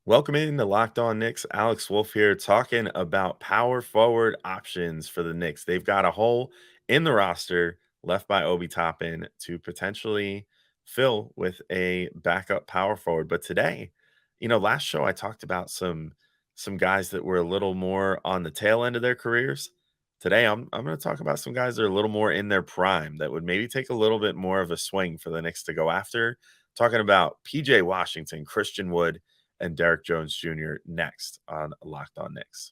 Welcome in to Locked On Knicks. Alex Wolf here talking about power forward options for the Knicks. They've got a hole in the roster left by Obi Toppin to potentially fill with a backup power forward. But today, last show I talked about some guys that were a little more on the tail end of their careers. Today I'm going to talk about some guys that are a little more in their prime that would maybe take a little bit more of a swing for the Knicks to go after. Talking about PJ Washington, Christian Wood, and Derrick Jones Jr. next on Locked On Knicks.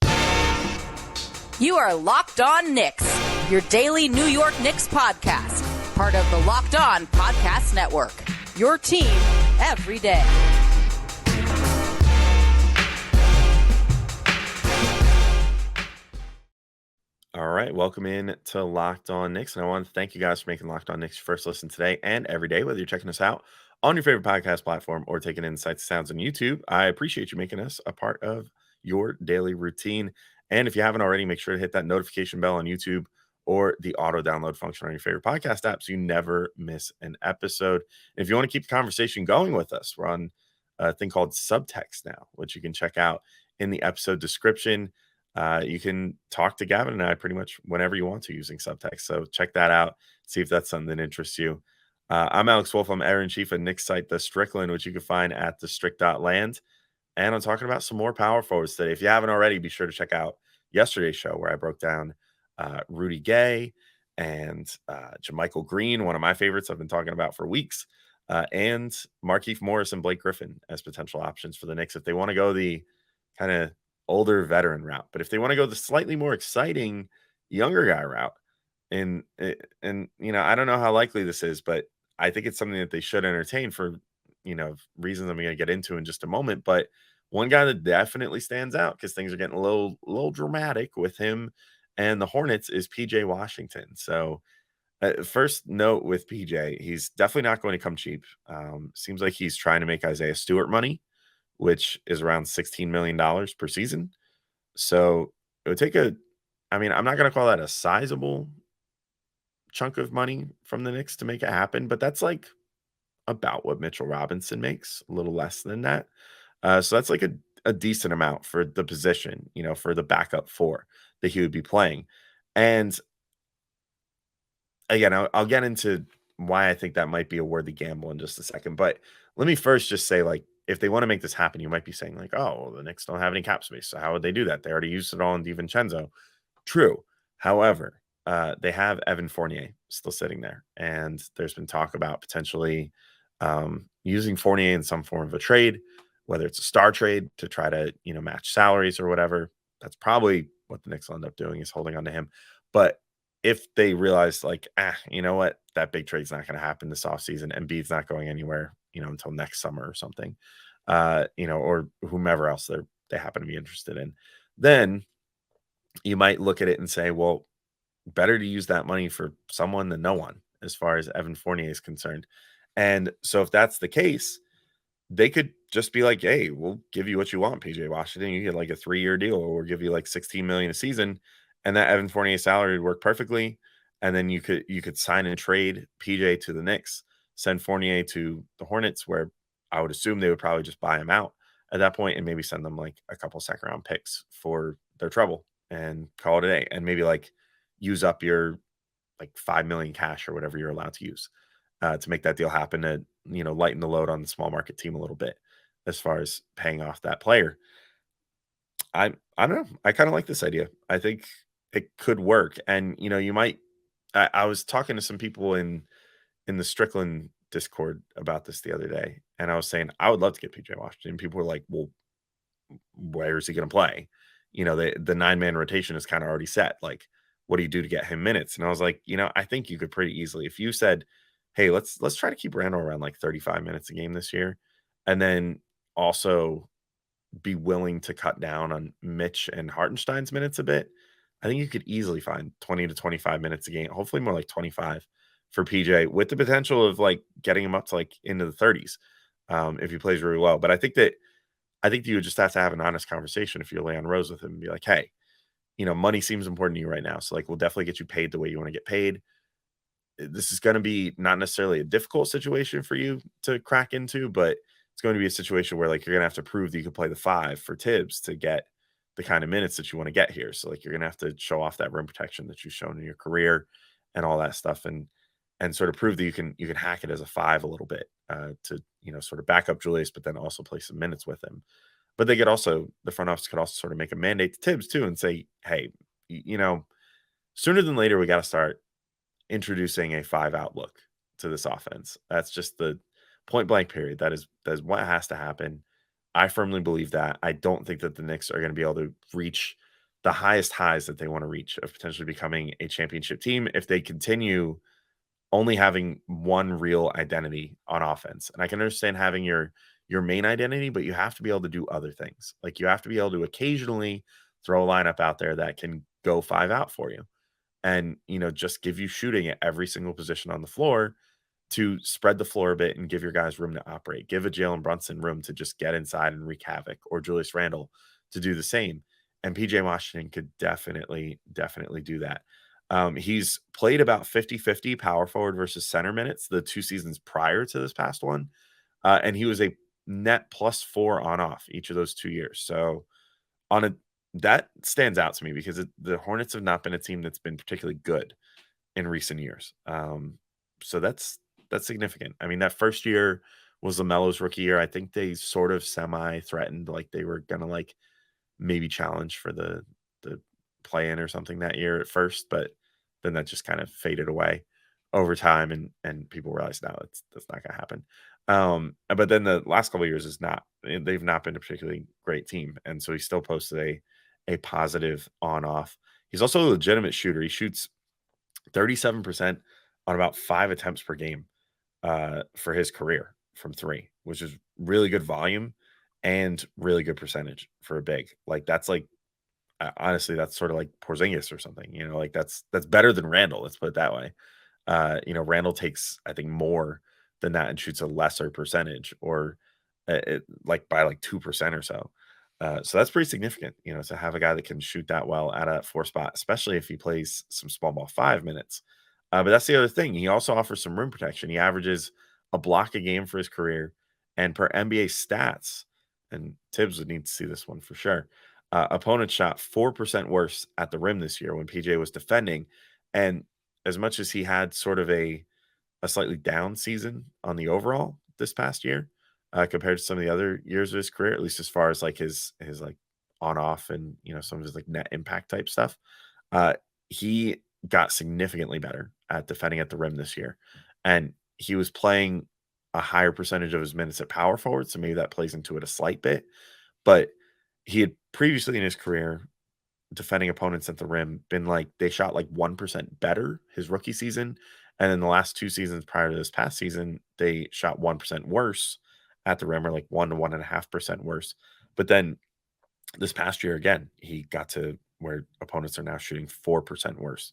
You are Locked On Knicks, your daily New York Knicks podcast, part of the Locked On Podcast Network, your team every day. All right, welcome in to Locked On Knicks, and I want to thank you guys for making Locked On Knicks your first listen today and every day, whether you're checking us out on your favorite podcast platform or taking in sights and sounds on YouTube. I appreciate you making us a part of your daily routine. And if you haven't already, make sure to hit that notification bell on YouTube or the auto download function on your favorite podcast app so you never miss an episode. And if you want to keep the conversation going with us, we're on a thing called Subtext now, which you can check out in the episode description. You can talk to Gavin and I pretty much whenever you want to using Subtext. So check that out. See if that's something that interests you. I'm Alex Wolf. I'm editor-in-chief of Knicks site, The Strickland, which you can find at thestrick.land. And I'm talking about some more power forwards today. If you haven't already, be sure to check out yesterday's show where I broke down Rudy Gay and JaMychal Green, one of my favorites I've been talking about for weeks, and Markieff Morris and Blake Griffin as potential options for the Knicks if they want to go the kind of older veteran route. But if they want to go the slightly more exciting younger guy route, and I don't know how likely this is, but I think it's something that they should entertain for reasons I'm going to get into in just a moment. But one guy that definitely stands out because things are getting a little dramatic with him and the Hornets is PJ Washington. So first note with PJ, he's definitely not going to come cheap. Seems like he's trying to make Isaiah Stewart money, which is around $16 million per season. So it would take I'm not going to call that a sizable chunk of money from the Knicks to make it happen, but that's like about what Mitchell Robinson makes, a little less than that. So that's like a decent amount for the position, for the backup four that he would be playing. And again, I'll get into why I think that might be a worthy gamble in just a second. But let me first just say, like, if they want to make this happen, you might be saying, like, oh, well, the Knicks don't have any cap space. So how would they do that? They already used it all in DiVincenzo. True. However, they have Evan Fournier still sitting there. And there's been talk about potentially using Fournier in some form of a trade, whether it's a star trade to try to, match salaries or whatever. That's probably what the Knicks will end up doing is holding on to him. But if they realize like, you know what, that big trade's not going to happen this offseason, Embiid's not going anywhere, until next summer or something, or whomever else they happen to be interested in, then you might look at it and say, well, better to use that money for someone than no one as far as Evan Fournier is concerned. And so if that's the case, they could just be like, hey, we'll give you what you want, PJ Washington. You get like a 3-year deal, or we'll give you like $16 million a season. And that Evan Fournier salary would work perfectly. And then you could sign and trade PJ to the Knicks, send Fournier to the Hornets, where I would assume they would probably just buy him out at that point and maybe send them like a couple second round picks for their trouble and call it a day. And maybe like use up your like $5 million cash or whatever you're allowed to use to make that deal happen to, lighten the load on the small market team a little bit as far as paying off that player. I don't know. I kind of like this idea. I think it could work. And, you might, I was talking to some people in the Strickland Discord about this the other day. And I was saying, I would love to get PJ Washington. People were like, well, where is he going to play? The 9-man rotation is kind of already set. Like, what do you do to get him minutes? And I was like, I think you could pretty easily, if you said, hey, let's try to keep Randall around like 35 minutes a game this year. And then also be willing to cut down on Mitch and Hartenstein's minutes a bit. I think you could easily find 20 to 25 minutes a game, hopefully more like 25 for PJ, with the potential of like getting him up to like into the 30s if he plays really well. But I think you would just have to have an honest conversation if you're Leon Rose with him and be like, hey, money seems important to you right now. So like, we'll definitely get you paid the way you want to get paid. This is going to be not necessarily a difficult situation for you to crack into, but it's going to be a situation where like you're gonna have to prove that you can play the 5 for Tibbs to get the kind of minutes that you want to get here. So like you're gonna have to show off that rim protection that you've shown in your career and all that stuff, and sort of prove that you can hack it as a 5 a little bit, to sort of back up Julius, but then also play some minutes with him. But they could also the front office could also sort of make a mandate to Tibbs too and say, hey, sooner than later we got to start introducing a 5 outlook to this offense. That's just the point blank period. That is what has to happen. I firmly believe that. I don't think that the Knicks are going to be able to reach the highest highs that they want to reach of potentially becoming a championship team if they continue only having one real identity on offense. And I can understand having your main identity, but you have to be able to do other things. Like you have to be able to occasionally throw a lineup out there that can go 5 out for you and just give you shooting at every single position on the floor to spread the floor a bit and give your guys room to operate. Give a Jalen Brunson room to just get inside and wreak havoc, or Julius Randle to do the same. And PJ Washington could definitely do that. He's played about 50-50 power forward versus center minutes the 2 seasons prior to this past one. And he was a net +4 on off each of those 2 years. So on a that stands out to me because the Hornets have not been a team that's been particularly good in recent years. So that's significant. I mean, that first year was LaMelo's rookie year. I think they sort of semi threatened, like they were gonna like maybe challenge for the play in or something that year at first, but then that just kind of faded away over time, and people realized now that's not gonna happen. But then the last couple of years is not they've not been a particularly great team, and so he still posted a positive on off. He's also a legitimate shooter. He shoots 37% on about 5 attempts per game for his career from 3, which is really good volume and really good percentage for a big. Like that's like honestly, that's sort of like Porzingis or something. Like that's better than Randall. Let's put it that way. Randall takes I think more than that and shoots a lesser percentage, or like by like 2% or so. So that's pretty significant, to have a guy that can shoot that well at a 4 spot, especially if he plays some small ball 5 minutes. But that's the other thing. He also offers some rim protection. He averages a block a game for his career, and per NBA stats, and Tibbs would need to see this one for sure. Opponents shot 4% worse at the rim this year when PJ was defending, and as much as he had sort of a slightly down season on the overall this past year, compared to some of the other years of his career, at least as far as like his like on off and some of his like net impact type stuff. He got significantly better at defending at the rim this year, and he was playing a higher percentage of his minutes at power forward, so maybe that plays into it a slight bit. But he had previously in his career defending opponents at the rim been like they shot like 1% better his rookie season, and then the last 2 seasons prior to this past season they shot 1% worse at the rim, or like 1 to 1.5% worse. But then this past year again he got to where opponents are now shooting 4% worse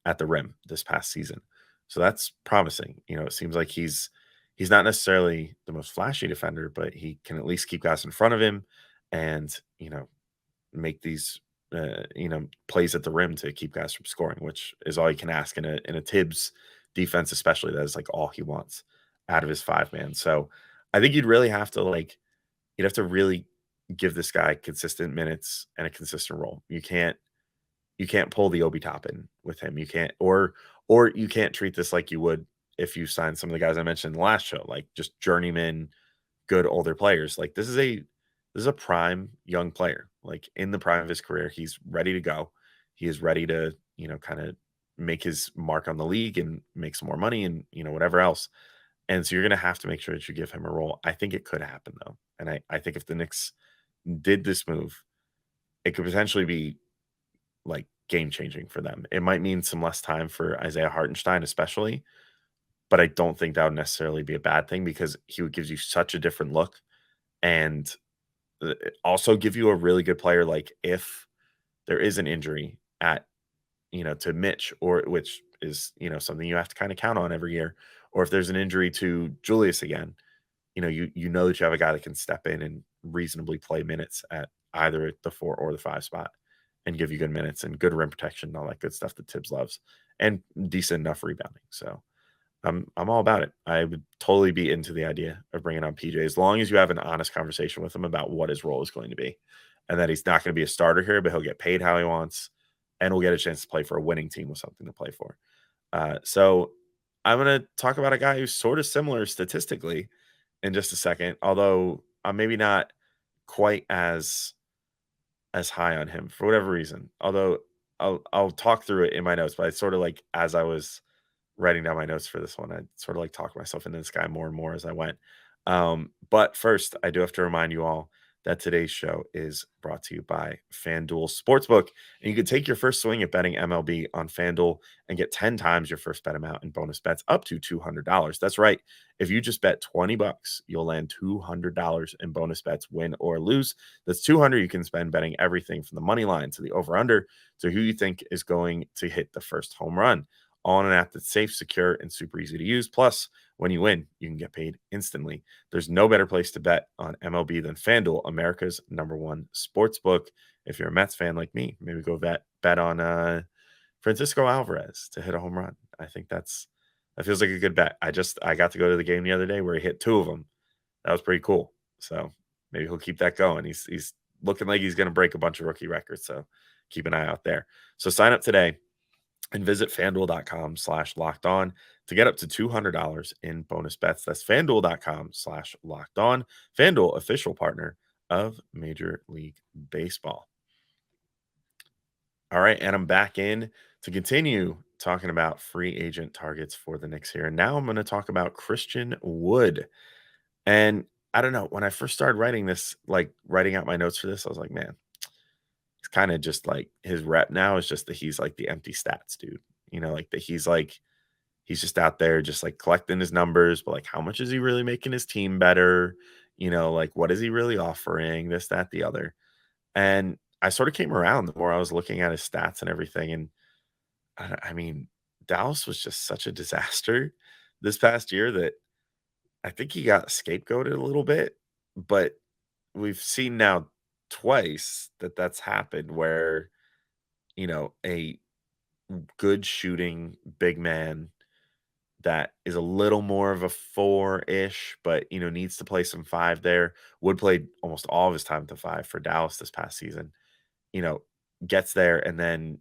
at the rim this past season. So that's promising. It seems like he's not necessarily the most flashy defender, but he can at least keep guys in front of him and make these plays at the rim to keep guys from scoring, which is all you can ask in a Tibbs defense, especially. That is like all he wants out of his 5-man. So I think you'd have to really give this guy consistent minutes and a consistent role. You can't pull the Obi Toppin with him. You can't, or you can't treat this like you would if you signed some of the guys I mentioned in the last show, like just journeyman, good older players. Like this is a prime young player, like in the prime of his career. He's ready to go. He is ready to, kind of make his mark on the league and make some more money and, whatever else. And so you're going to have to make sure that you give him a role. I think it could happen though. And I think if the Knicks did this move, it could potentially be like game changing for them. It might mean some less time for Isaiah Hartenstein, especially, but I don't think that would necessarily be a bad thing because he would give you such a different look and also give you a really good player. Like if there is an injury at, to Mitch, or which is, something you have to kind of count on every year, or if there's an injury to Julius again, you know that you have a guy that can step in and reasonably play minutes at either the 4 or the 5 spot and give you good minutes and good rim protection and all that good stuff that Tibbs loves, and decent enough rebounding. So I'm all about it. I would totally be into the idea of bringing on PJ as long as you have an honest conversation with him about what his role is going to be, and that he's not going to be a starter here, but he'll get paid how he wants, and will get a chance to play for a winning team with something to play for. So I'm going to talk about a guy who's sort of similar statistically in just a second, although I'm maybe not quite as high on him for whatever reason. Although I'll talk through it in my notes, but I sort of like as I was writing down my notes for this one, I sort of like talked myself into this guy more and more as I went. But first, I do have to remind you all that today's show is brought to you by FanDuel Sportsbook. And you can take your first swing at betting MLB on FanDuel and get 10 times your first bet amount in bonus bets up to $200. That's right. If you just bet 20 bucks, you'll land $200 in bonus bets, win or lose. That's 200 you can spend betting everything from the money line to the over under to who you think is going to hit the first home run, all on an app that's safe, secure, and super easy to use. Plus, when you win, you can get paid instantly. There's no better place to bet on MLB than FanDuel, America's #1 sports book. If you're a Mets fan like me, maybe go bet on Francisco Alvarez to hit a home run. I think that feels like a good bet. I got to go to the game the other day where he hit 2 of them. That was pretty cool. So maybe he'll keep that going. He's looking like he's going to break a bunch of rookie records. So keep an eye out there. So sign up today and visit fanduel.com/locked-on to get up to $200 in bonus bets. That's fanduel.com/locked-on. FanDuel, official partner of Major League Baseball. All right, and I'm back in to continue talking about free agent targets for the Knicks here. And now I'm going to talk about Christian Wood. And I don't know, when I first started writing this, like writing out my notes for this, I was like, man, it's kind of just like his rep now is just that he's like the empty stats dude. Like that he's just out there just like collecting his numbers, but like how much is he really making his team better? Like what is he really offering? This, that, the other. And I sort of came around the more I was looking at his stats and everything. And I mean, Dallas was just such a disaster this past year that I think he got scapegoated a little bit, but we've seen now twice that that's happened where, a good shooting big man that is a little more of a 4-ish, but, needs to play some 5 there. Wood played almost all of his time at the 5 for Dallas this past season, you know, gets there and then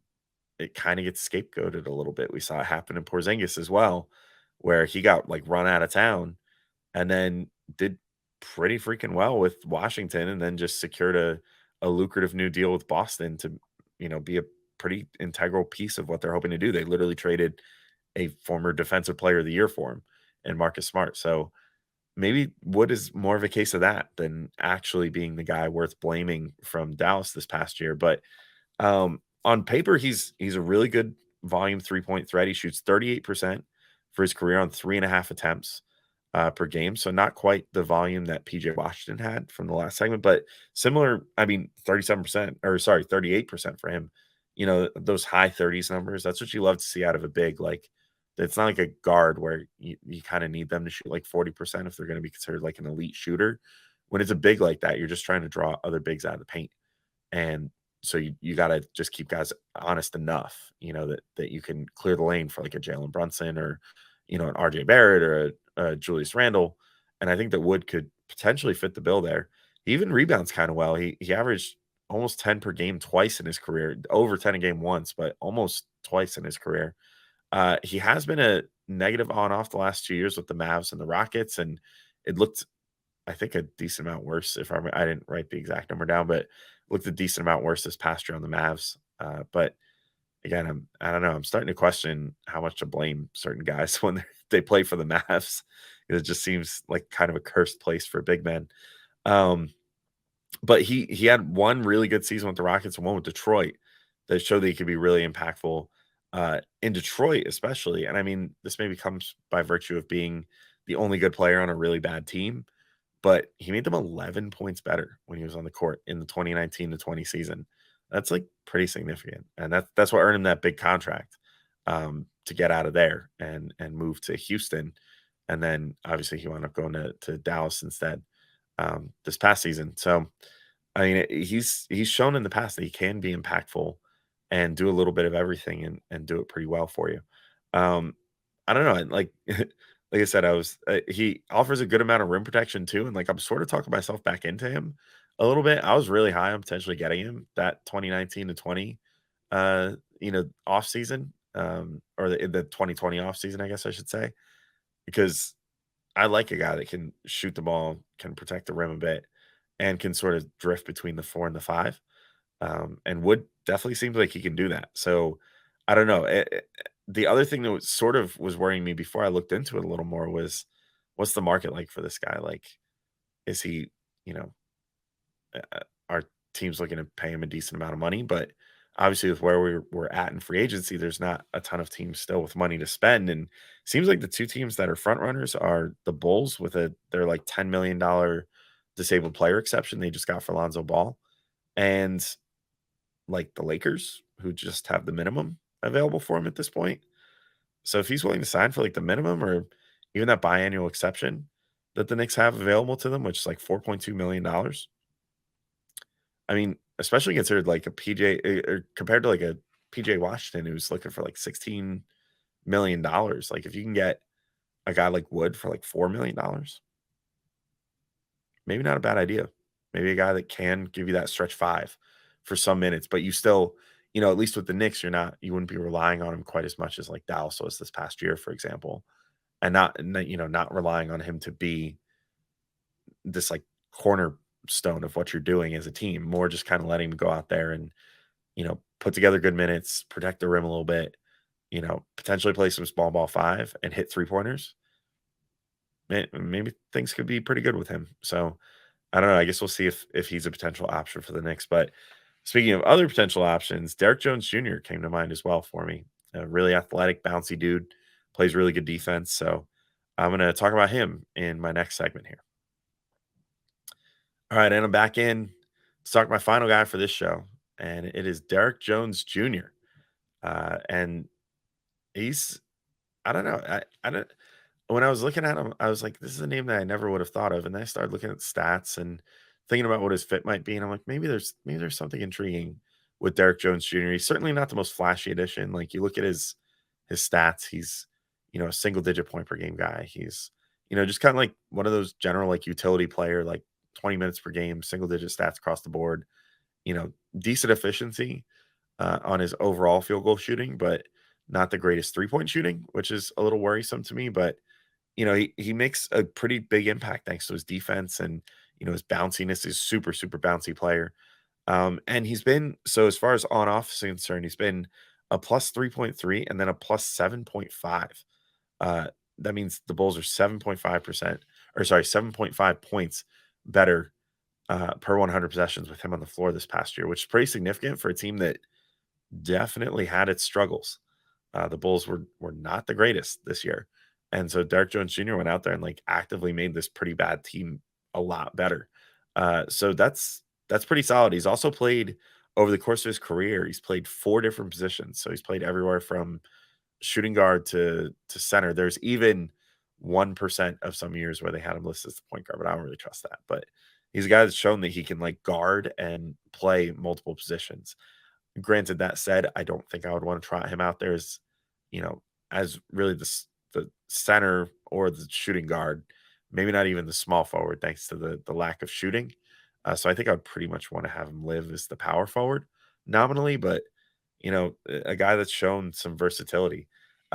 it kind of gets scapegoated a little bit. We saw it happen in Porzingis as well, where he got like run out of town and then did pretty freaking well with Washington and then just secured a lucrative new deal with Boston to, be a pretty integral piece of what they're hoping to do. They literally traded a former defensive player of the year for him and Marcus Smart. So maybe Wood is more of a case of that than actually being the guy worth blaming from Dallas this past year. But on paper, he's a really good volume 3-point threat. He shoots 38% for his career on 3.5 attempts per game. So not quite the volume that PJ Washington had from the last segment, but similar. I mean, 38% for him. Those high 30s numbers. That's what you love to see out of a big. Like, it's not like a guard where you kind of need them to shoot like 40% if they're going to be considered like an elite shooter. When it's a big like that, you're just trying to draw other bigs out of the paint. And so you got to just keep guys honest enough, that you can clear the lane for like a Jalen Brunson or, an RJ Barrett or a Julius Randle. And I think that Wood could potentially fit the bill there. He even rebounds kind of well. He averaged almost 10 per game twice in his career, over 10 a game once, but almost twice in his career. He has been a negative on off the last 2 years with the Mavs and the Rockets, and it looked, I think, a decent amount worse. I didn't write the exact number down, but it looked a decent amount worse this past year on the Mavs. But again, I don't know. I'm starting to question how much to blame certain guys when they play for the Mavs. It just seems like kind of a cursed place for big men. But he had one really good season with the Rockets and one with Detroit that showed that he could be really impactful in Detroit, especially. And I mean, this maybe comes by virtue of being the only good player on a really bad team, but he made them 11 points better when he was on the court in the 2019 to 20 season. That's like pretty significant. And that's what earned him that big contract to get out of there and move to Houston. And then obviously he wound up going to Dallas instead this past season. So, I mean, he's shown in the past that he can be impactful and do a little bit of everything and do it pretty well for you. I don't know. Like like I said, he offers a good amount of rim protection too, and like I'm sort of talking myself back into him a little bit. I was really high on potentially getting him that 2019 to 20, off season, or the 2020 off season, I guess I should say, because I like a guy that can shoot the ball, can protect the rim a bit, and can sort of drift between the 4 and the 5. And Wood definitely seems like he can do that. So I don't know. The other thing that sort of was worrying me before I looked into it a little more was what's the market like for this guy? Like, is he, you know, our team's looking to pay him a decent amount of money, but obviously with where we're at in free agency, there's not a ton of teams still with money to spend. And seems like the two teams that are front runners are the Bulls with their like $10 million disabled player exception they just got for Lonzo Ball, and like the Lakers, who just have the minimum available for him at this point. So if he's willing to sign for like the minimum or even that biannual exception that the Knicks have available to them, which is like $4.2 million. I mean, especially considered like a PJ or compared to like a PJ Washington who's looking for like $16 million. Like if you can get a guy like Wood for like $4 million, maybe not a bad idea. Maybe a guy that can give you that stretch five for some minutes, but you still, at least with the Knicks, you wouldn't be relying on him quite as much as like Dallas was this past year, for example, and not relying on him to be this like cornerstone of what you're doing as a team. More just kind of letting him go out there and put together good minutes, protect the rim a little bit, potentially play some small ball five and hit 3-pointers. Maybe things could be pretty good with him. So I don't know. I guess we'll see if he's a potential option for the Knicks. But speaking of other potential options, Derrick Jones Jr. came to mind as well for me. A really athletic, bouncy dude, plays really good defense. So I'm going to talk about him in my next segment here. All right, and I'm back in to talk my final guy for this show, and it is Derrick Jones Jr. And he's, I don't know, I don't. When I was looking at him, I was like, this is a name that I never would have thought of. And then I started looking at stats and thinking about what his fit might be. And I'm like, maybe there's something intriguing with Derrick Jones Jr. He's certainly not the most flashy addition. Like you look at his stats, he's, a single digit point per game guy. He's, just kind of like one of those general like utility player, like 20 minutes per game, single digit stats across the board, decent efficiency on his overall field goal shooting, but not the greatest 3-point shooting, which is a little worrisome to me. But he makes a pretty big impact thanks to his defense and, his bounciness is super, super bouncy player. And he's been, so as far as on off is concerned, he's been a plus 3.3 and then a plus 7.5. That means the Bulls are 7.5%, or sorry, 7.5 points better per 100 possessions with him on the floor this past year, which is pretty significant for a team that definitely had its struggles. The Bulls were not the greatest this year. And so Derrick Jones Jr. went out there and like actively made this pretty bad team a lot better. So that's pretty solid. He's also played over the course of his career. He's played 4 different positions. So he's played everywhere from shooting guard to center. There's even 1% of some years where they had him listed as the point guard, but I don't really trust that. But he's a guy that's shown that he can like guard and play multiple positions. Granted, that said, I don't think I would want to try him out there as, as really the center or the shooting guard, maybe not even the small forward, thanks to the lack of shooting. So I think I would pretty much want to have him live as the power forward nominally, but a guy that's shown some versatility.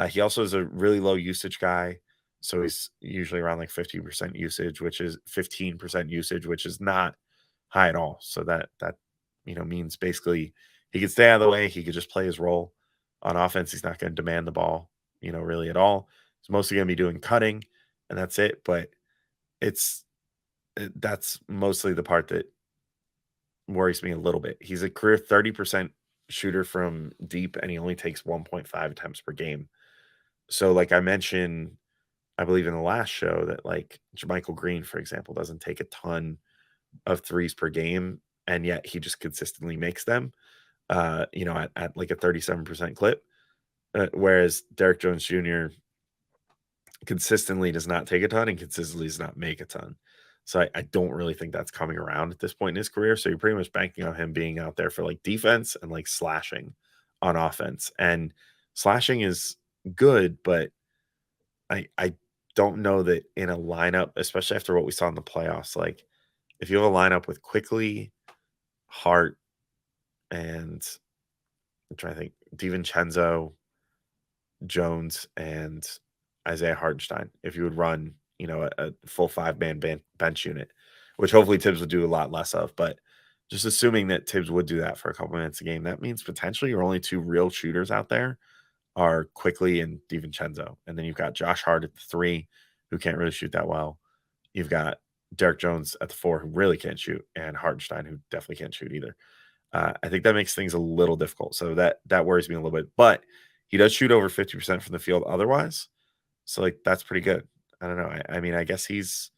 He also is a really low usage guy. So he's usually around like 50% usage, which is 15% usage, which is not high at all. So that means basically he could stay out of the way. He could just play his role on offense. He's not going to demand the ball, really at all. He's mostly going to be doing cutting, and that's it. But that's mostly the part that worries me a little bit. He's a career 30% shooter from deep, and he only takes 1.5 attempts per game. So, like I mentioned, I believe in the last show that like JaMychal Green, for example, doesn't take a ton of threes per game, and yet he just consistently makes them. At like a 37% clip. Whereas Derrick Jones Jr. consistently does not take a ton and consistently does not make a ton. So I don't really think that's coming around at this point in his career. So you're pretty much banking on him being out there for like defense and like slashing on offense. And slashing is good, but I don't know that in a lineup, especially after what we saw in the playoffs, like if you have a lineup with Quickly, Hart, and I'm trying to think, DiVincenzo, Jones, and Isaiah Hartenstein, if you would run, a full 5-man bench unit, which hopefully Tibbs would do a lot less of, but just assuming that Tibbs would do that for a couple minutes a game, that means potentially your only two real shooters out there are Quickly and DiVincenzo. And then you've got Josh Hart at the 3, who can't really shoot that well. You've got Derrick Jones at the 4, who really can't shoot, and Hartenstein, who definitely can't shoot either. I think that makes things a little difficult. So that worries me a little bit. But he does shoot over 50% from the field otherwise. So like that's pretty good. I don't know. I mean, I guess he's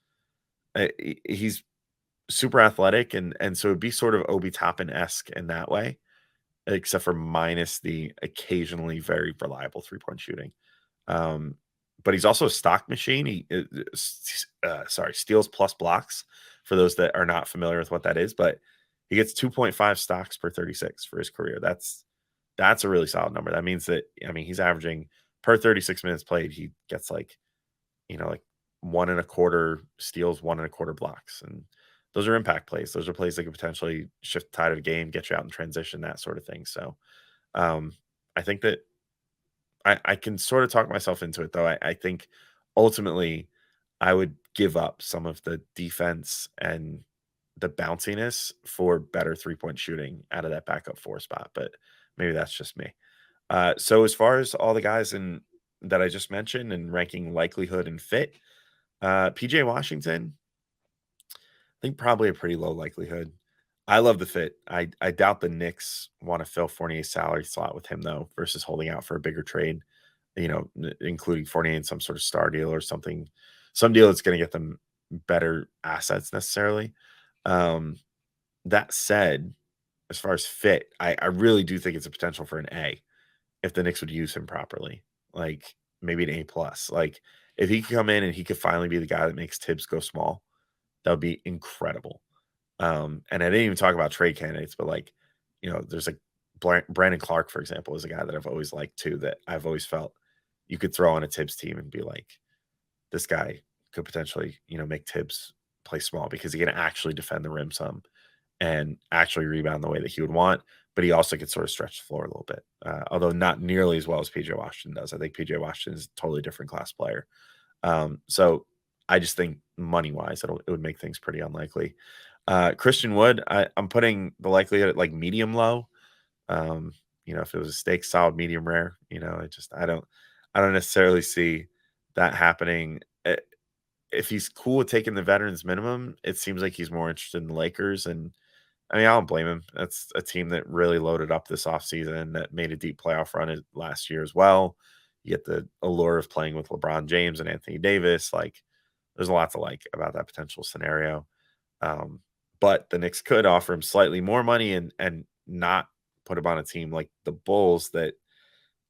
super athletic, and so it'd be sort of Obi Toppin-esque in that way, except for minus the occasionally very reliable 3-point shooting. But he's also a stock machine. He steals plus blocks, for those that are not familiar with what that is, but he gets 2.5 stocks per 36 for his career. That's a really solid number. That means that, I mean, he's averaging per 36 minutes played, he gets like 1.25 steals, 1.25 blocks. And those are impact plays. Those are plays that could potentially shift the tide of a game, get you out in transition, that sort of thing. So I think that I can sort of talk myself into it, though. I think ultimately I would give up some of the defense and the bounciness for better 3-point shooting out of that backup 4 spot, but maybe that's just me. So as far as all the guys that I just mentioned and ranking likelihood and fit, PJ Washington, I think probably a pretty low likelihood. I love the fit. I doubt the Knicks want to fill Fournier's salary slot with him, though, versus holding out for a bigger trade, including Fournier in some sort of star deal or something, some deal that's going to get them better assets necessarily. That said, as far as fit, I really do think it's a potential for an A if the Knicks would use him properly, like maybe an A plus. Like if he could come in and he could finally be the guy that makes Tibbs go small, that would be incredible. And I didn't even talk about trade candidates, but like, there's like Brandon Clark, for example, is a guy that I've always liked too, that I've always felt you could throw on a Tibbs team and be like, this guy could potentially, make Tibbs play small because he can actually defend the rim some and actually rebound the way that he would want, but he also could sort of stretch the floor a little bit, although not nearly as well as PJ Washington does. I think PJ Washington is a totally different class player. So I just think money-wise, it would make things pretty unlikely. Christian Wood, I'm putting the likelihood at like medium low. If it was a steak, solid, medium rare, I don't necessarily see that happening. If he's cool with taking the veterans minimum, it seems like he's more interested in the Lakers. And I mean, I don't blame him. That's a team that really loaded up this offseason, that made a deep playoff run last year as well. You get the allure of playing with LeBron James and Anthony Davis. Like, there's a lot to like about that potential scenario. But the Knicks could offer him slightly more money and not put him on a team like the Bulls,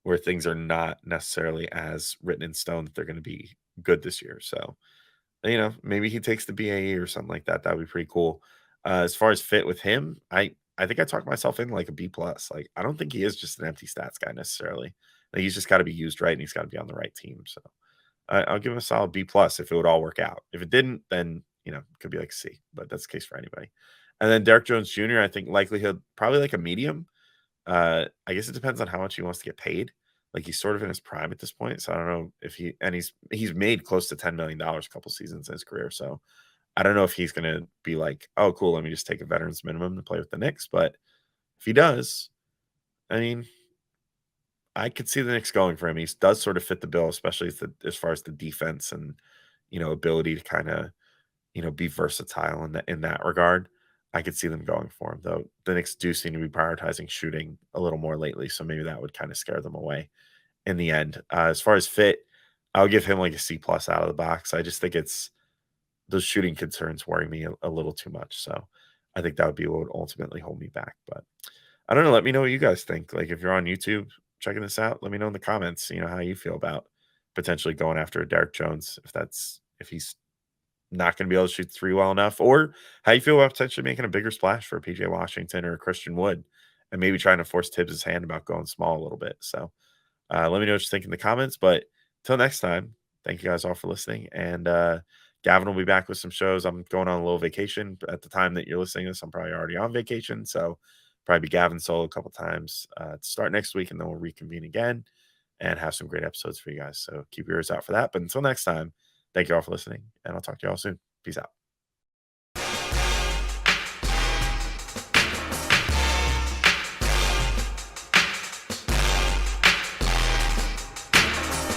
where things are not necessarily as written in stone that they're going to be good this year. So, maybe he takes the BAE or something like that. That would be pretty cool. As far as fit with him, I think I talked myself in like a B plus. Like, I don't think he is just an empty stats guy necessarily. Like, he's just got to be used right and he's got to be on the right team. So I'll give him a solid B plus if it would all work out. If it didn't, then it could be like C, but that's the case for anybody. And then Derrick Jones Jr., I think likelihood probably like a medium. I guess it depends on how much he wants to get paid. Like, he's sort of in his prime at this point, so I don't know if he's made close to $10 million a couple seasons in his career. So I don't know if he's gonna be like, oh, cool, let me just take a veterans minimum to play with the Knicks. But if he does, I mean, I could see the Knicks going for him. He does sort of fit the bill, especially as far as the defense and ability to kind of be versatile in that regard. I could see them going for him, though. The Knicks do seem to be prioritizing shooting a little more lately, so maybe that would kind of scare them away in the end. As far as fit, I'll give him like a C plus out of the box. I just think those shooting concerns worry me a little too much. So I think that would be what would ultimately hold me back. But I don't know. Let me know what you guys think. Like, if you're on YouTube checking this out, let me know in the comments, how you feel about potentially going after Derrick Jones, if he's not going to be able to shoot 3 well enough, or how you feel about potentially making a bigger splash for PJ Washington or Christian Wood and maybe trying to force Tibbs' hand about going small a little bit. So let me know what you think in the comments. But till next time, Thank you guys all for listening. And Gavin will be back with some shows. I'm going on a little vacation at the time that you're listening to this. I'm probably already on vacation. So probably be Gavin solo a couple times to start next week. And then we'll reconvene again and have some great episodes for you guys. So keep your ears out for that. But until next time, thank you all for listening. And I'll talk to you all soon. Peace out.